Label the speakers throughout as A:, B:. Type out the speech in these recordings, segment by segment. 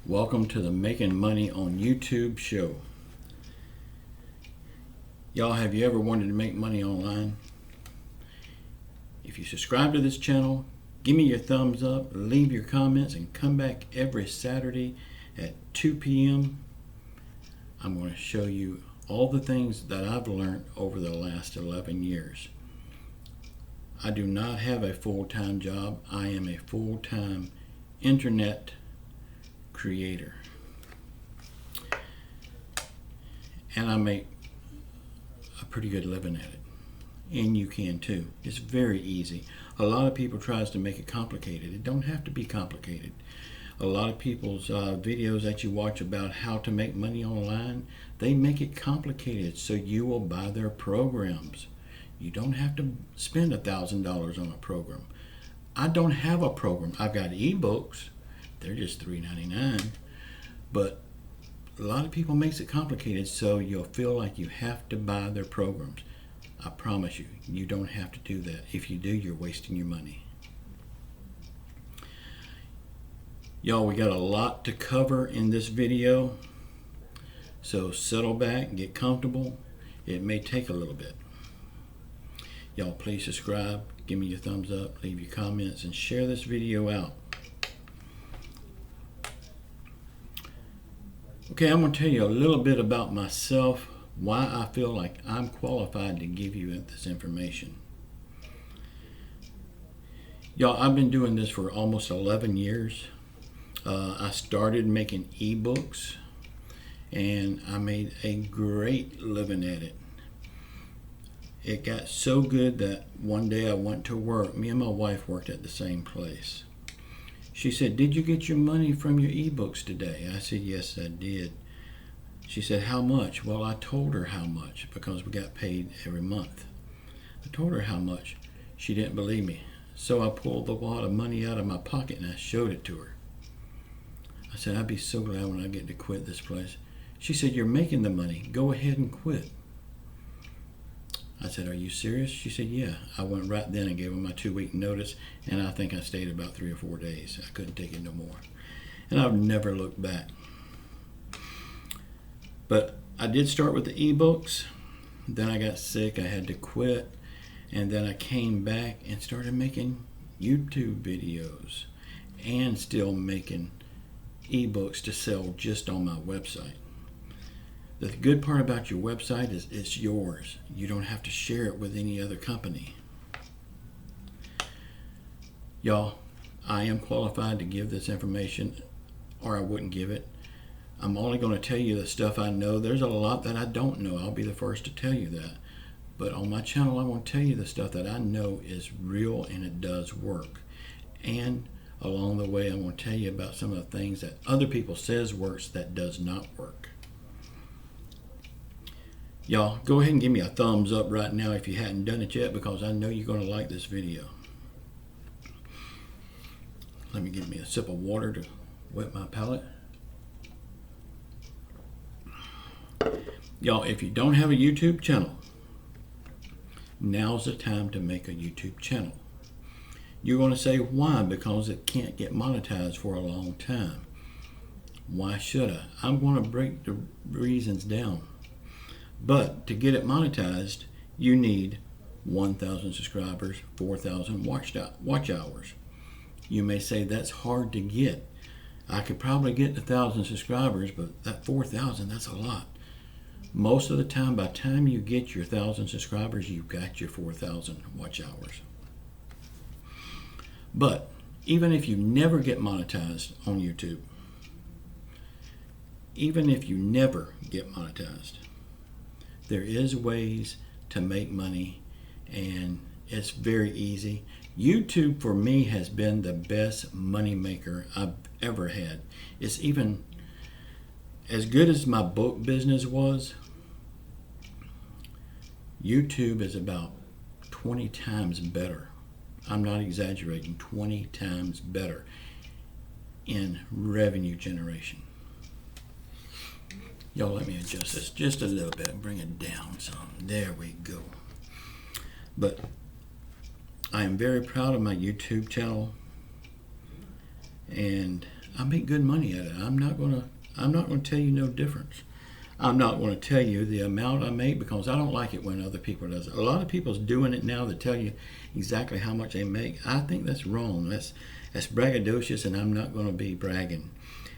A: Welcome to the Making Money on YouTube show. Y'all, have you ever wanted to make money online? If you subscribe to this channel, give me your thumbs up, leave your comments, and come back every Saturday at 2 p.m. I'm going to show you all the things that I've learned over the last 11 years. I do not have a full-time job. I am a full-time internet creator. And I make a pretty good living at it. And you can too. It's very easy. A lot of people tries to make it complicated. It don't have to be complicated. A lot of people's videos that you watch about how to make money online, they make it complicated so you will buy their programs. You don't have to spend $1,000 on a program. I don't have a program. I've got ebooks. They're just $3.99. But a lot of people makes it complicated so you'll feel like you have to buy their programs. I promise you, you don't have to do that. If you do, you're wasting your money. Y'all, we got a lot to cover in this video. So settle back, get comfortable. It may take a little bit. Y'all, please subscribe, give me your thumbs up, leave your comments, and share this video out. Okay, I'm going to tell you a little bit about myself, why I feel like I'm qualified to give you this information. Y'all, I've been doing this for almost 11 years. I started making ebooks, and I made a great living at it. It got so good that one day I went to work. Me and my wife worked at the same place. She said, "Did you get your money from your ebooks today?" I said, "Yes, I did." She said, "How much?" Well, I told her how much because we got paid every month. I told her how much. She didn't believe me. So I pulled a lot of money out of my pocket and I showed it to her. I said, "I'd be so glad when I get to quit this place." She said, "You're making the money. Go ahead and quit." I said, "Are you serious?" She said, "Yeah." I went right then and gave her my 2-week notice, and I think I stayed about 3 or 4 days. I couldn't take it no more. And I've never looked back. But I did start with the ebooks. Then I got sick. I had to quit. And then I came back and started making YouTube videos and still making ebooks to sell just on my website. The good part about your website is it's yours. You don't have to share it with any other company. Y'all, I am qualified to give this information, or I wouldn't give it. I'm only going to tell you the stuff I know. There's a lot that I don't know. I'll be the first to tell you that. But on my channel, I want to tell you the stuff that I know is real and it does work. And along the way, I want to tell you about some of the things that other people says works that does not work. Y'all, go ahead and give me a thumbs up right now if you hadn't done it yet, because I know you're going to like this video. Let me give me a sip of water to wet my palate. Y'all, if you don't have a YouTube channel, now's the time to make a YouTube channel. You're going to say, why? Because it can't get monetized for a long time. Why should I? I'm going to break the reasons down. But to get it monetized, you need 1,000 subscribers, 4,000 watch hours. You may say that's hard to get. I could probably get 1,000 subscribers, but that 4,000, that's a lot. Most of the time, by the time you get your 1,000 subscribers, you've got your 4,000 watch hours. But even if you never get monetized on YouTube, even if you never get monetized, there is ways to make money, and it's very easy. YouTube for me has been the best money maker I've ever had. It's even as good as my book business was. YouTube is about 20 times better. I'm not exaggerating, 20 times better in revenue generation. Y'all, let me adjust this just a little bit and bring it down some. There we go. But I am very proud of my YouTube channel, and I make good money at it. I'm not gonna tell you no difference. I'm not going to tell you the amount I make because I don't like it when other people does it. A lot of people's doing it now that tell you exactly how much they make. I think that's wrong. That's braggadocious, and I'm not going to be bragging.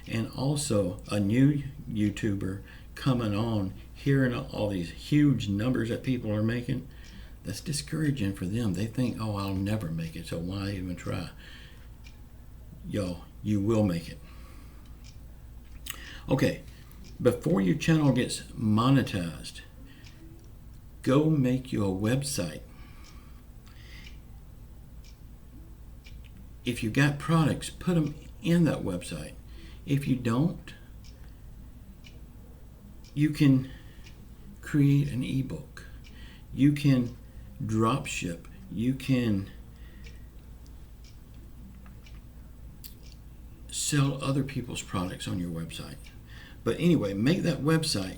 A: And also, a new YouTuber coming on, hearing all these huge numbers that people are making, that's discouraging for them. They think, oh, I'll never make it, so why even try? Yo, you will make it. Okay. Before your channel gets monetized, go make you a website. If you got products, put them in that website. If you don't, you can create an ebook. You can drop ship. You can sell other people's products on your website. But anyway, make that website,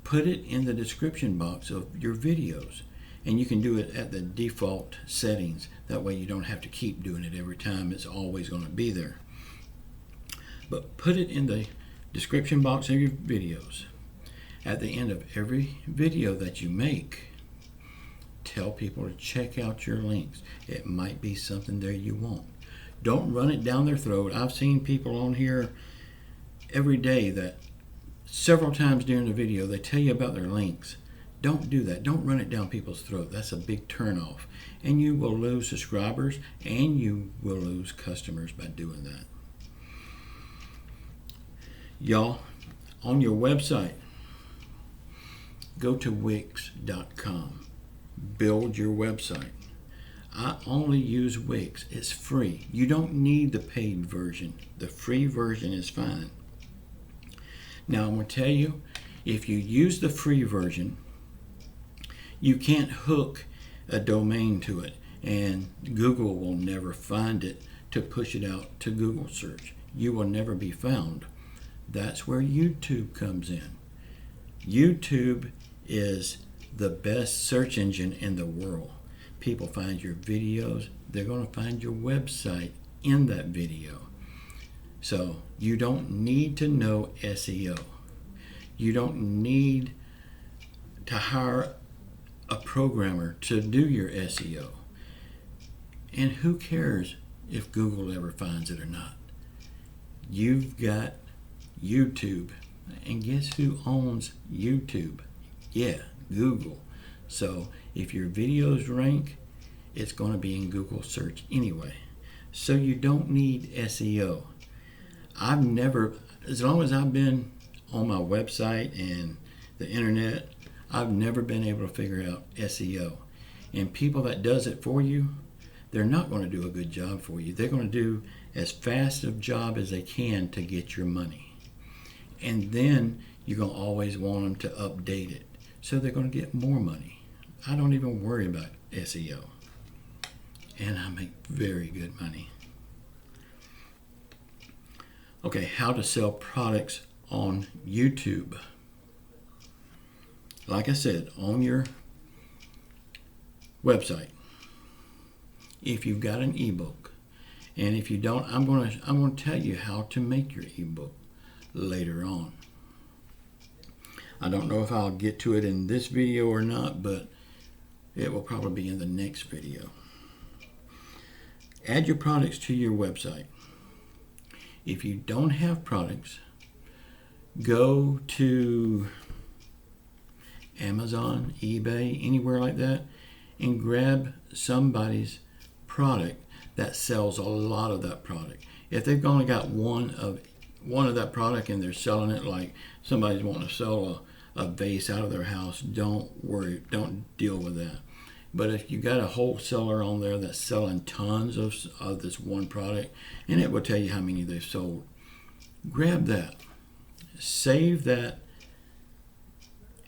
A: put it in the description box of your videos, and you can do it at the default settings. That way you don't have to keep doing it every time. It's always going to be there. But put it in the description box of your videos. At the end of every video that you make, tell people to check out your links. It might be something there you want. Don't run it down their throat. I've seen people on here every day that several times during the video they tell you about their links. Don't do that. Don't run it down people's throat. That's a big turnoff, and you will lose subscribers and you will lose customers by doing that. Y'all, on your website, go to Wix.com. Build your website. I only use Wix. It's free. You don't need the paid version. The free version is fine. Now, I'm going to tell you, if you use the free version, you can't hook a domain to it, and Google will never find it to push it out to Google search. You will never be found. That's where YouTube comes in. YouTube is the best search engine in the world. People find your videos. They're going to find your website in that video. So you don't need to know SEO. You don't need to hire a programmer to do your SEO. And who cares if Google ever finds it or not? You've got YouTube. And guess who owns YouTube? Yeah, Google. So if your videos rank, it's going to be in Google search anyway. So you don't need SEO. I've never, as long as I've been on my website and the internet, I've never been able to figure out SEO. And people that does it for you, they're not going to do a good job for you. They're going to do as fast a job as they can to get your money. And then you're going to always want them to update it. So they're going to get more money. I don't even worry about SEO. And I make very good money. Okay, how to sell products on YouTube. Like I said, on your website, if you've got an ebook, and if you don't, I'm going to tell you how to make your ebook later on. I don't know if I'll get to it in this video or not, but it will probably be in the next video. Add your products to your website. If you don't have products, go to Amazon, eBay, anywhere like that, and grab somebody's product that sells a lot of that product. If they've only got one of that product and they're selling it, like somebody's wanting to sell a vase out of their house, don't worry, don't deal with that. But if you got a wholesaler on there that's selling tons of this one product, and it will tell you how many they've sold, grab that. Save that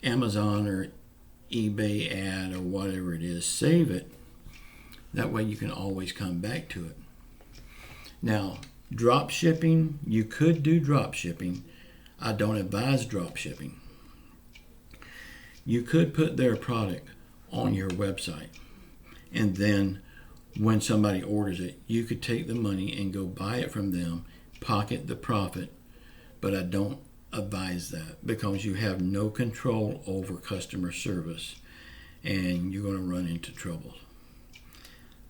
A: Amazon or eBay ad or whatever it is. Save it. That way you can always come back to it. Now, drop shipping, you could do drop shipping. I don't advise drop shipping. You could put their product on your website, and then when somebody orders it, you could take the money and go buy it from them, pocket the profit, but I don't advise that because you have no control over customer service and you're going to run into trouble.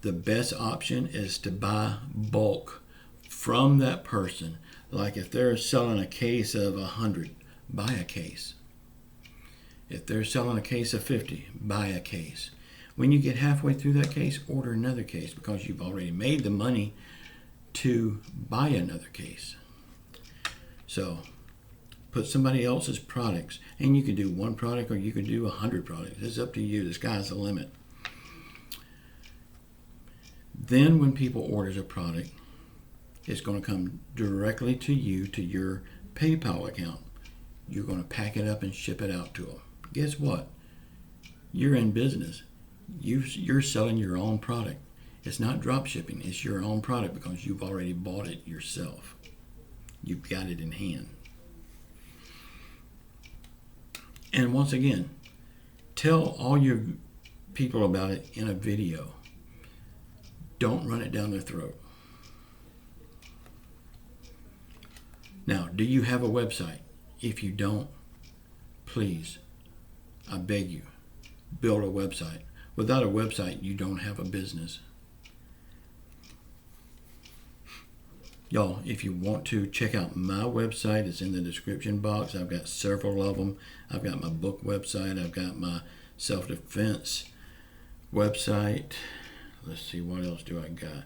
A: The best option is to buy bulk from that person. Like if they're selling a case of 100, buy a case. If they're selling a case of 50, buy a case. When you get halfway through that case, order another case because you've already made the money to buy another case. So put somebody else's products, and you can do one product or you can do 100 products. It's up to you. The sky's the limit. Then when people orders a product, it's going to come directly to you, to your PayPal account. You're going to pack it up and ship it out to them. Guess what? You're in business. You're selling your own product. It's not drop shipping. It's your own product because you've already bought it yourself. You've got it in hand. And once again, tell all your people about it in a video. Don't run it down their throat. Now, do you have a website? If you don't, please, I beg you, build a website. Without a website, you don't have a business. Y'all, if you want to check out my website, it's in the description box. I've got several of them. I've got my book website. I've got my self-defense website. Let's see, what else do I got?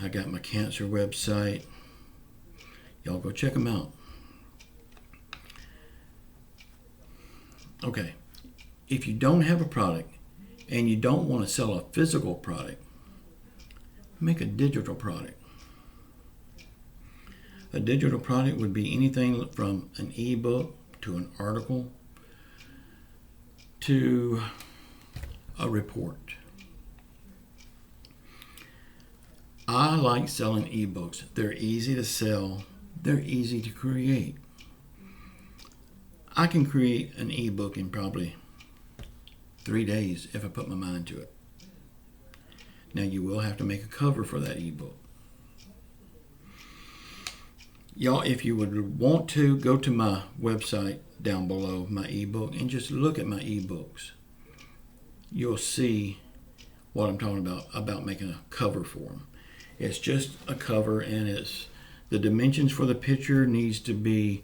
A: I got my cancer website. Y'all go check them out. Okay, if you don't have a product and you don't want to sell a physical product, make a digital product. A digital product would be anything from an ebook to an article to a report. I like selling ebooks. They're easy to sell. They're easy to create. I can create an ebook in probably 3 days if I put my mind to it. Now you will have to make a cover for that ebook. Y'all, if you would want to, go to my website down below, my ebook, and just look at my ebooks. You'll see what I'm talking about making a cover for them. It's just a cover, and it's the dimensions for the picture needs to be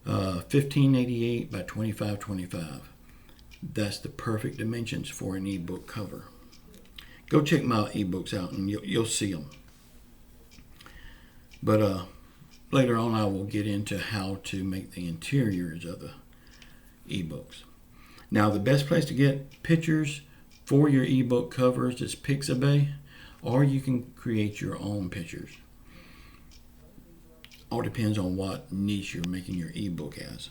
A: 1588 by 2525. That's the perfect dimensions for an ebook cover. Go check my ebooks out and you'll see them. But later on I will get into how to make the interiors of the ebooks. Now the best place to get pictures for your ebook covers is Pixabay, or you can create your own pictures. All depends on what niche you're making your ebook as.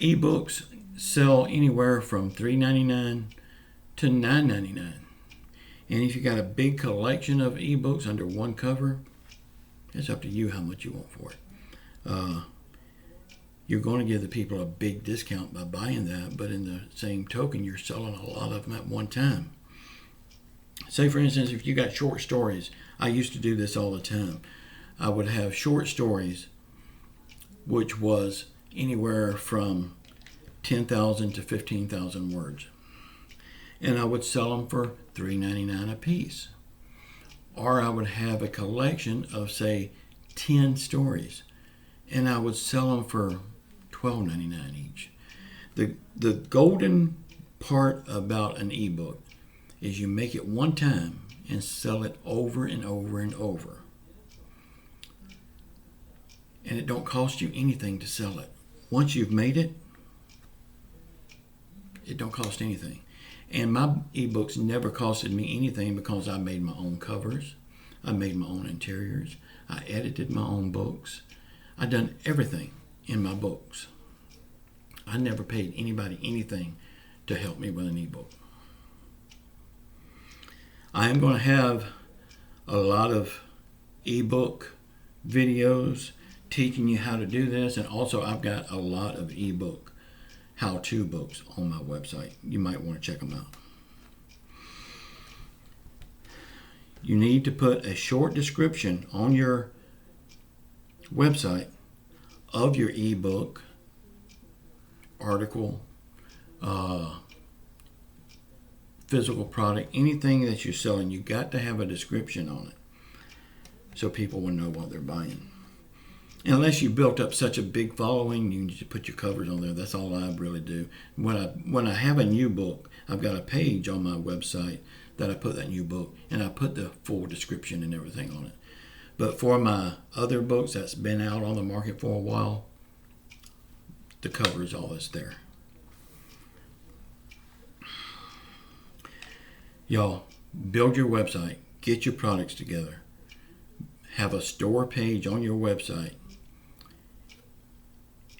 A: Ebooks sell anywhere from $3.99 to $9.99. And if you got a big collection of ebooks under one cover, it's up to you how much you want for it. You're going to give the people a big discount by buying that, but in the same token, you're selling a lot of them at one time. Say, for instance, if you got short stories, I used to do this all the time. I would have short stories, which was anywhere from 10,000 to 15,000 words. And I would sell them for $3.99 a piece. Or I would have a collection of, say, 10 stories, and I would sell them for $12.99 each. The golden part about an ebook is you make it one time and sell it over and over and over. And it don't cost you anything to sell it. Once you've made it, it don't cost anything. And my ebooks never costed me anything because I made my own covers. I made my own interiors. I edited my own books. I done everything in my books. I never paid anybody anything to help me with an ebook. I am going to have a lot of ebook videos teaching you how to do this, and also I've got a lot of ebook how-to books on my website. You might want to check them out. You need to put a short description on your website of your ebook, article, physical product, anything that you're selling. You got to have a description on it so people will know what they're buying. Unless you built up such a big following, you can just put your covers on there. That's all I really do. When I have a new book, I've got a page on my website that I put that new book, and I put the full description and everything on it. But for my other books that's been out on the market for a while, the cover is all that's there. Y'all, build your website, get your products together, have a store page on your website.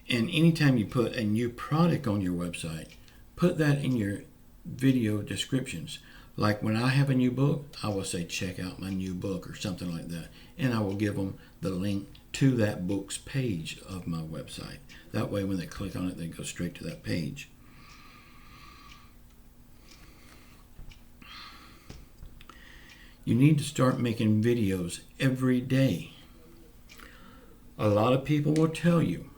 A: And anytime you put a new product on your website, put that in your video descriptions. Like when I have a new book, I will say, check out my new book or something like that. And I will give them the link to that book's page of my website. That way when they click on it, they go straight to that page. You need to start making videos every day. A lot of people will tell you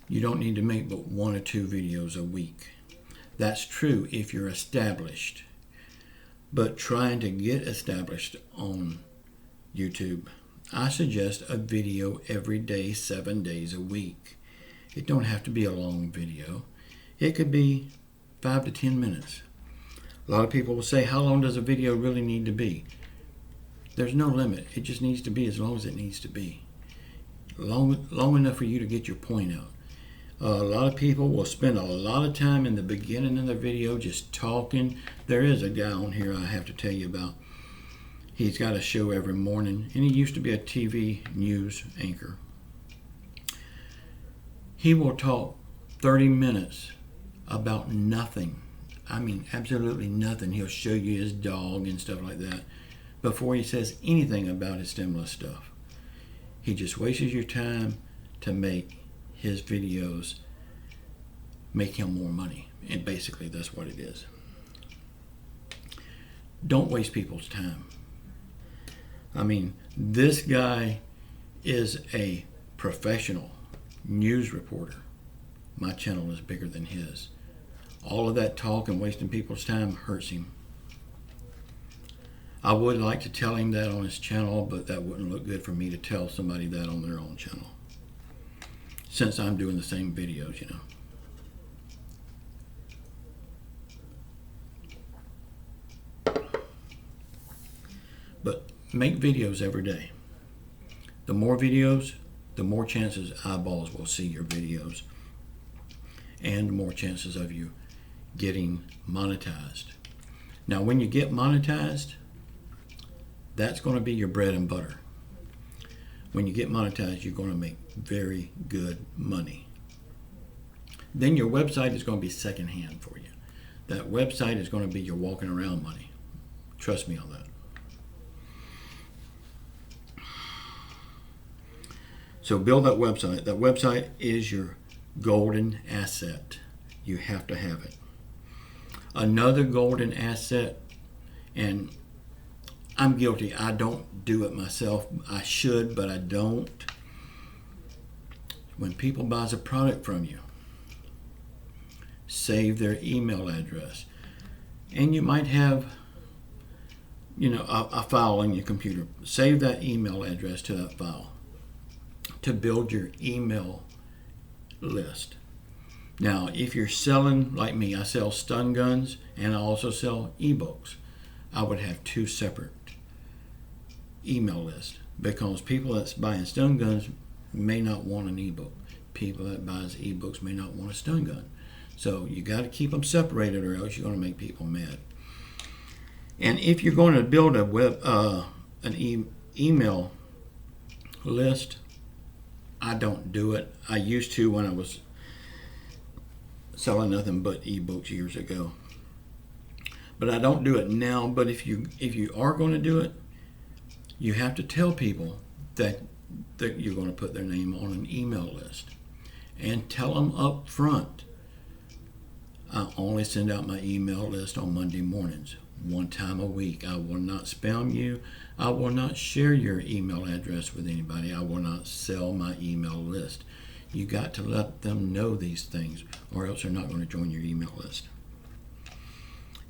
A: you don't need to make but 1 or 2 videos a week. That's true if you're established. But trying to get established on YouTube, I suggest a video every day, 7 days a week. It don't have to be a long video. It could be 5 to 10 minutes. A lot of people will say, how long does a video really need to be? There's no limit. It just needs to be as long as it needs to be. Long enough for you to get your point out. A lot of people will spend a lot of time in the beginning of the video just talking. There is a guy on here I have to tell you about. He's got a show every morning, and he used to be a TV news anchor. He will talk 30 minutes about nothing. I mean, absolutely nothing. He'll show you his dog and stuff like that before he says anything about his stimulus stuff. He just wastes your time to make his videos make him more money. And basically, that's what it is. Don't waste people's time. I mean, this guy is a professional news reporter. My channel is bigger than his. All of that talk and wasting people's time hurts him. I would like to tell him that on his channel, but that wouldn't look good for me to tell somebody that on their own channel, since I'm doing the same videos, you know. But make videos every day. The more videos, the more chances eyeballs will see your videos, and more chances of you getting monetized. Now, when you get monetized, that's going to be your bread and butter. When you get monetized, you're going to make very good money. Then your website is going to be secondhand for you. That website is going to be your walking around money. Trust me on that. So build that website. That website is your golden asset. You have to have it. Another golden asset, and I'm guilty. I don't do it myself. I should, but I don't. When people buys a product from you, save their email address. And you might have, a file on your computer. Save that email address to that file to build your email list. Now, if you're selling, like me, I sell stun guns and I also sell ebooks. I would have 2 separate email lists, because people that's buying stun guns may not want an ebook. People that buys ebooks may not want a stun gun. So you got to keep them separated, or else you're going to make people mad. And if you're going to build a email list, I don't do it. I used to when I was selling nothing but ebooks years ago, but I don't do it now. But if you are going to do it, you have to tell people that you're going to put their name on an email list, and tell them up front, I only send out my email list on Monday mornings. one time a week. I will not spam you. I will not share your email address with anybody. I will not sell my email list. You got to let them know these things, or else they're not going to join your email list.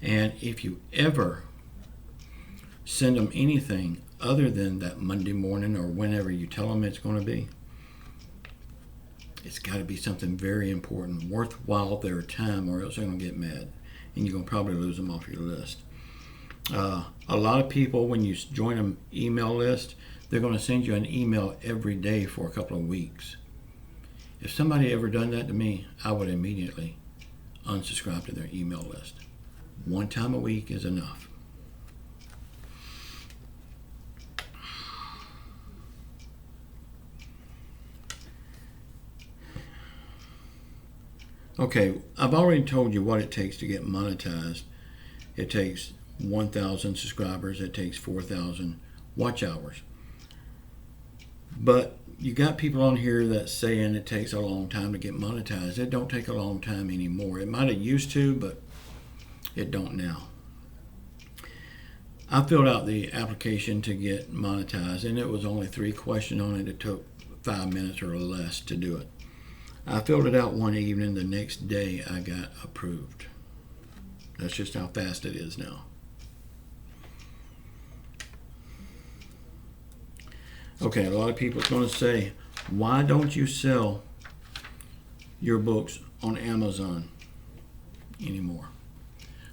A: And if you ever send them anything other than that Monday morning or whenever you tell them it's going to be, it's got to be something very important, worthwhile their time, or else they're going to get mad, and you're going to probably lose them off your list. A lot of people, when you join an email list, they're going to send you an email every day for a couple of weeks. If somebody ever done that to me, I would immediately unsubscribe to their email list. One time a week is enough. Okay, I've already told you what it takes to get monetized. It takes 1,000 subscribers. It takes 4,000 watch hours. But you got people on here that's saying it takes a long time to get monetized. It don't take a long time anymore. It might have used to, but it don't now. I filled out the application to get monetized, and it was only 3 questions on it. It took 5 minutes or less to do it. I filled it out one evening. The next day I got approved. That's just how fast it is now. Okay, a lot of people are going to say, why don't you sell your books on Amazon anymore?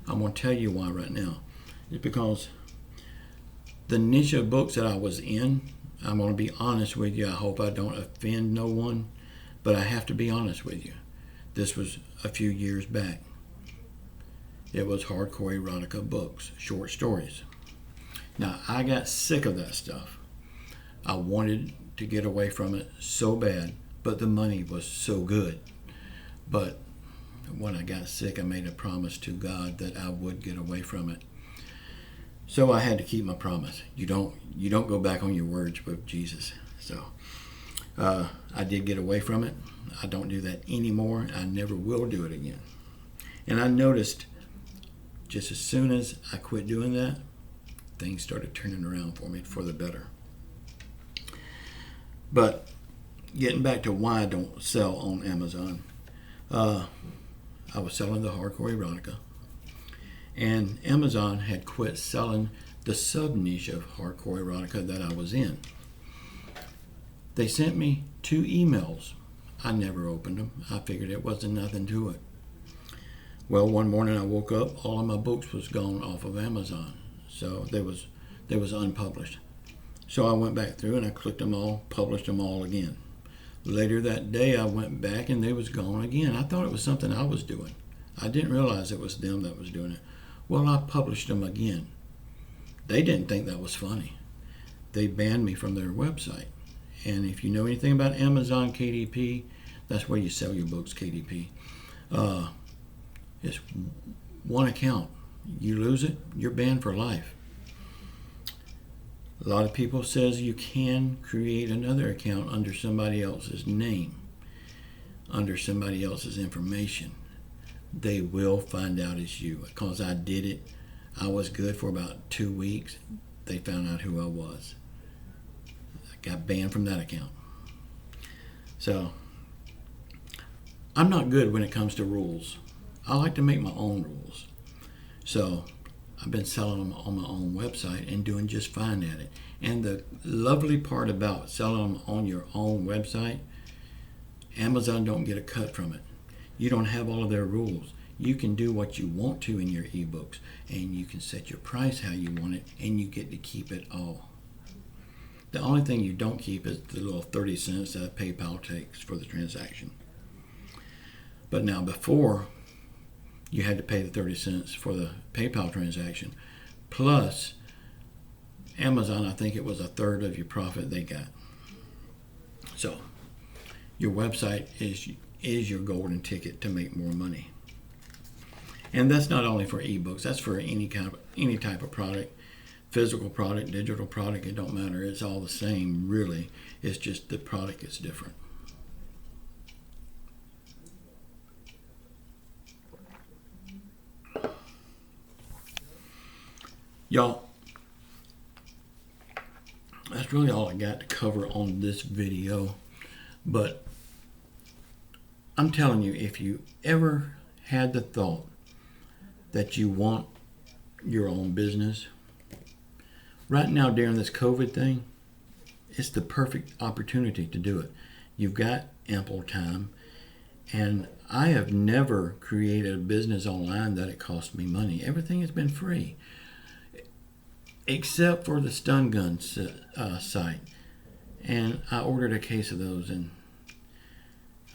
A: I'm going to tell you why right now. It's because the niche of books that I was in, I'm going to be honest with you. I hope I don't offend no one, but I have to be honest with you. This was a few years back. It was hardcore erotica books, short stories. Now, I got sick of that stuff. I wanted to get away from it so bad, but the money was so good. But when I got sick, I made a promise to God that I would get away from it. So I had to keep my promise. You don't go back on your words with Jesus. So I did get away from it. I don't do that anymore. I never will do it again. And I noticed just as soon as I quit doing that, things started turning around for me for the better. But getting back to why I don't sell on Amazon, I was selling the hardcore erotica, and Amazon had quit selling the sub-niche of hardcore erotica that I was in. They sent me 2 emails. I never opened them. I figured it wasn't nothing to it. Well, one morning I woke up, all of my books was gone off of Amazon. So they was unpublished. So I went back through and I clicked them all, published them all again. Later that day I went back and they was gone again. I thought it was something I was doing. I didn't realize it was them that was doing it. Well, I published them again. They didn't think that was funny. They banned me from their website. And if you know anything about Amazon KDP, that's where you sell your books, KDP. It's one account. You lose it, you're banned for life. A lot of people says you can create another account under somebody else's name, under somebody else's information. They will find out it's you. Because I did it, I was good for about 2 weeks. They found out who I was. I got banned from that account. So, I'm not good when it comes to rules. I like to make my own rules. So, I've been selling them on my own website and doing just fine at it. And the lovely part about selling them on your own website, Amazon don't get a cut from it. You don't have all of their rules. You can do what you want to in your ebooks, and you can set your price how you want it, and you get to keep it all. The only thing you don't keep is the little 30 cents that PayPal takes for the transaction. But now before, you had to pay the 30 cents for the PayPal transaction. Plus, Amazon, I think it was 1/3 of your profit they got. So, your website is your golden ticket to make more money. And that's not only for ebooks, that's for any type of product, physical product, digital product, it don't matter. It's all the same, really. It's just the product is different. Y'all, that's really all I got to cover on this video. But I'm telling you, if you ever had the thought that you want your own business, right now during this COVID thing, it's the perfect opportunity to do it. You've got ample time, and I have never created a business online that it cost me money. Everything has been free, except for the stun gun site. And I ordered a case of those, and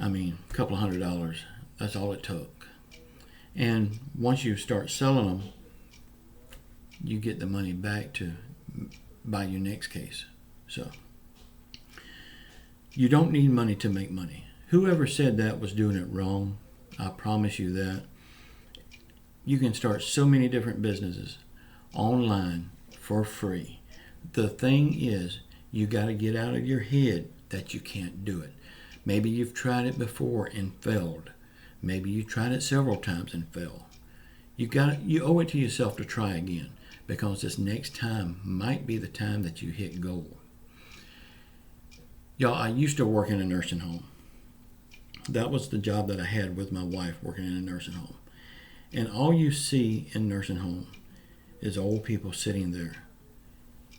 A: a couple of $100. That's all it took. And once you start selling them, you get the money back to buy your next case. So you don't need money to make money. Whoever said that was doing it wrong. I promise you that. You can start so many different businesses online for free. The thing is, you got to get out of your head that you can't do it. Maybe you've tried it before and failed. Maybe you tried it several times and failed. You owe it to yourself to try again, because this next time might be the time that you hit goal. Y'all, I used to work in a nursing home. That was the job that I had with my wife, working in a nursing home. And all you see in nursing home is old people sitting there.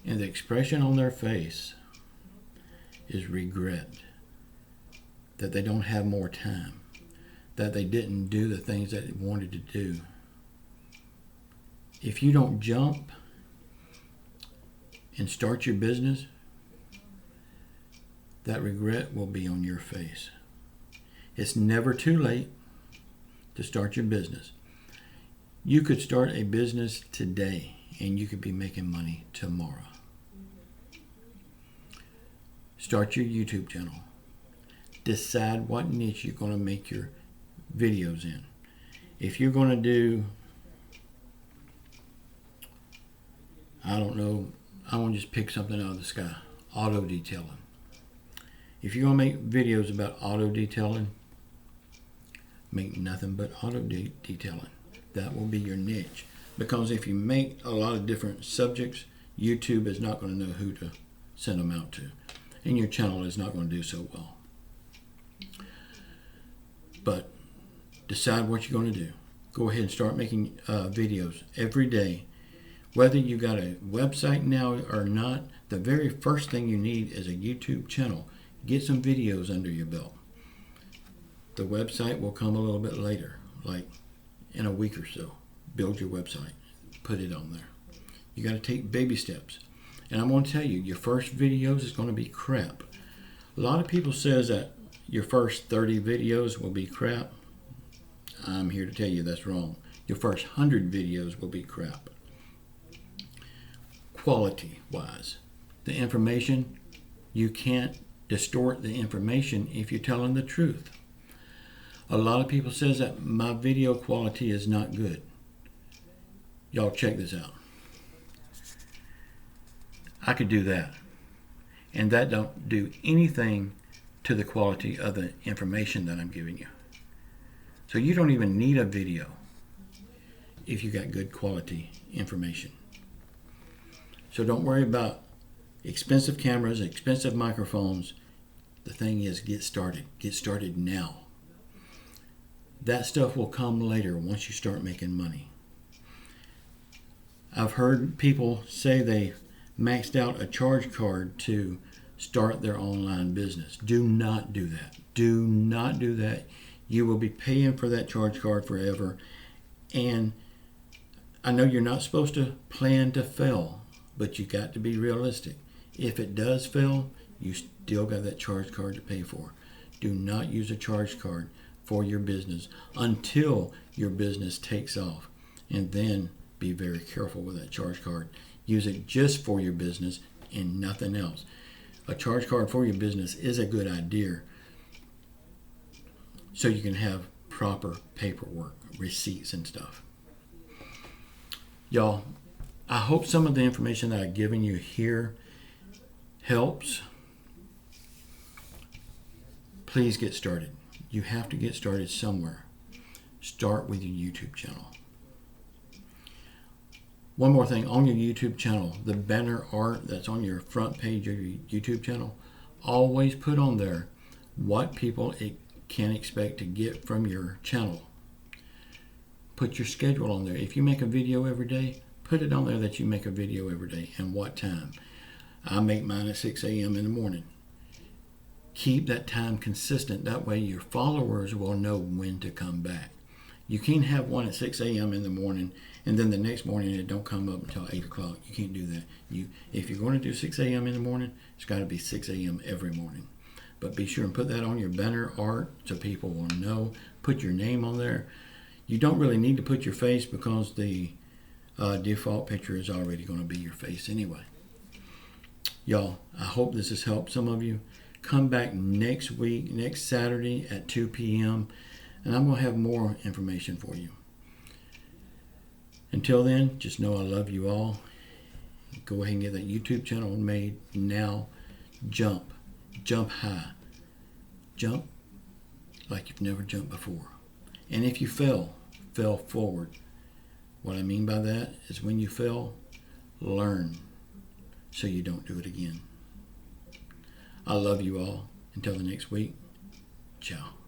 A: And the expression on their face is regret. That they don't have more time. That they didn't do the things that they wanted to do. If you don't jump and start your business, that regret will be on your face. It's never too late to start your business. You could start a business today and you could be making money tomorrow. Start your YouTube channel. Decide what niche you're going to make your videos in. If you're going to do, I don't know, I want to just pick something out of the sky. Auto detailing. If you're going to make videos about auto detailing, make nothing but auto detailing. That will be your niche. Because if you make a lot of different subjects, YouTube is not going to know who to send them out to. And your channel is not going to do so well. But decide what you're going to do. Go ahead and start making videos every day. Whether you got a website now or not, the very first thing you need is a YouTube channel. Get some videos under your belt. The website will come a little bit later, like in a week or so. Build your website. Put it on there. You got to take baby steps. And I'm going to tell you, your first videos is going to be crap. A lot of people says that your first 30 videos will be crap. I'm here to tell you that's wrong. Your first 100 videos will be crap. Quality-wise, the information, you can't distort the information if you're telling the truth. A lot of people says that my video quality is not good. Y'all check this out. I could do that. And that don't do anything to the quality of the information that I'm giving you. So you don't even need a video if you got good quality information. So don't worry about expensive cameras, expensive microphones. The thing is, get started. Get started now. That stuff will come later once you start making money. I've heard people say they maxed out a charge card to start their online business. Do not do that. Do not do that. You will be paying for that charge card forever. And I know you're not supposed to plan to fail, but you got to be realistic. If it does fail, you still got that charge card to pay for. Do not use a charge card for your business until your business takes off. And then be very careful with that charge card. Use it just for your business and nothing else. A charge card for your business is a good idea so you can have proper paperwork, receipts and stuff. Y'all, I hope some of the information that I've given you here helps. Please get started. You have to get started somewhere. Start with your YouTube channel. One more thing on your YouTube channel, the banner art that's on your front page of your YouTube channel, always put on there what people can expect to get from your channel. Put your schedule on there. If you make a video every day, put it on there that you make a video every day and what time. I make mine at 6 a.m. in the morning. Keep that time consistent. That way your followers will know when to come back. You can't have one at 6 a.m. in the morning and then the next morning it don't come up until 8 o'clock. You can't do that. If you're going to do 6 a.m. in the morning, it's got to be 6 a.m. every morning. But be sure and put that on your banner art so people will know. Put your name on there. You don't really need to put your face because the default picture is already going to be your face anyway. Y'all, I hope this has helped some of you. Come back next week, next Saturday at 2 p.m. and I'm going to have more information for you. Until then, just know I love you all. Go ahead and get that YouTube channel made now. Jump high. Jump like you've never jumped before. And if you fell forward. What I mean by that is when you fail, learn so you don't do it again. I love you all. Until the next week, ciao.